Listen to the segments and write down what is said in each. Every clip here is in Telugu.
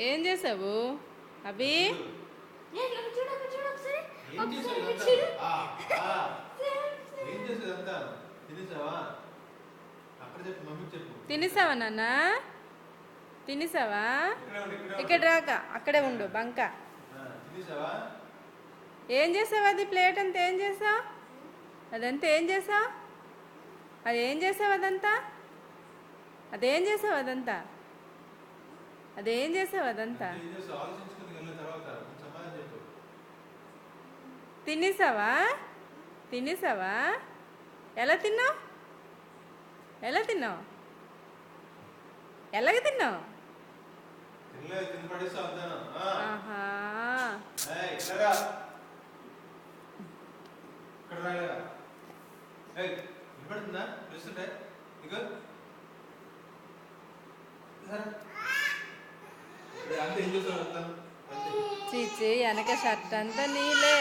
ఏం చేసావు అభి? తినేసావా నాన్న? తినేసావా? ఇక్కడ రాక అక్కడే ఉండు బంక. ఏం చేసావు? అది ప్లేట్ అంతా ఏం చేసావు? అదంతా ఏం చేసావు? అదేం చేసావు? అదంతా అదేం చేసావు? అదంతా అదేం చేసావు? అదంతా తినేసావా? తినేసావా? ఎలా తిన్నావు? ఎలా తిన్నావు? ఎలాగ తిన్నావు? ఆహా, చీచి వెనక షర్ట్ అంతా నీలే.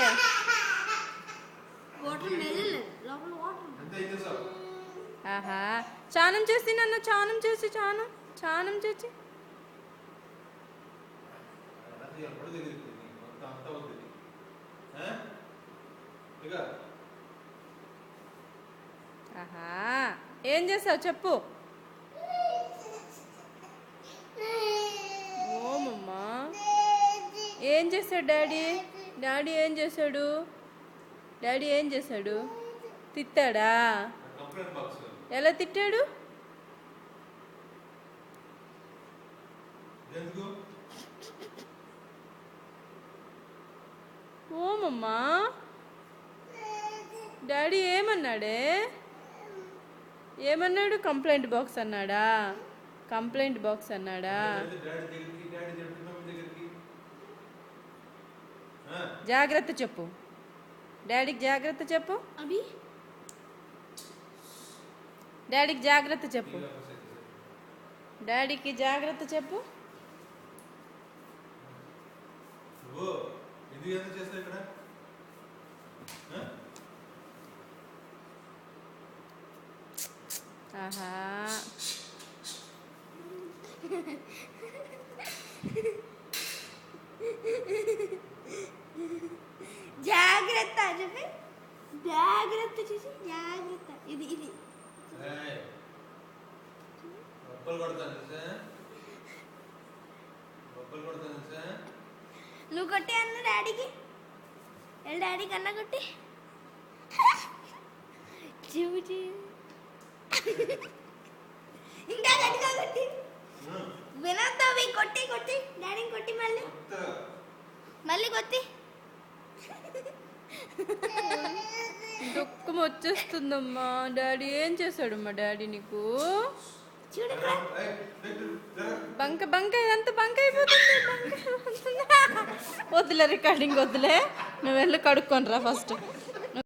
ఆహా, చానం చేసి నన్ను చానం చేసి చానం చేసి ఆహా, ఏం చేసావు చెప్పు? ఓమమ్మా, ఏం చేశాడు డాడీ? డాడీ ఏం చేశాడు? డాడీ ఏం చేశాడు? తిట్టాడా? ఎలా తిట్టాడు? ఓమమ్మా, డాడీ ఏమన్నాడే? ఏమన్నాడు? కంప్లైంట్ బాక్స్ అన్నాడా? కంప్లైంట్ బాక్స్ అన్నాడా? జాగ్రత్త చెప్పు డాడీకి, జాగ్రత్త చెప్పు. డాడీకి జాగ్రత్త చెప్పు. డాడీకి జాగ్రత్త చెప్పు. ఆహా, జాగ్రత్త చెప్పి, జాగ్రత్త చూసి జాగ్రత్త. ఇది ఇది నువ్వు కొట్టి అన్న డాడీకి. డాడీ కన్నా కొట్టి చూచి ఇంకా గట్టిగా కొట్టి వినొద్దావి. కొట్టి కొట్టి డాడీని కొట్టి మళ్ళీ కొట్టి. దుఃఖం వచ్చేస్తుందమ్మా. డాడీ ఏం చేశాడమ్మా? డాడీ నీకు బంక బంక ఇదంతా బంక అయిపోతుంది. వద్దులే రికార్డింగ్ వద్దులే, నువ్వు వెళ్ళి కడుక్కొని రా ఫస్ట్.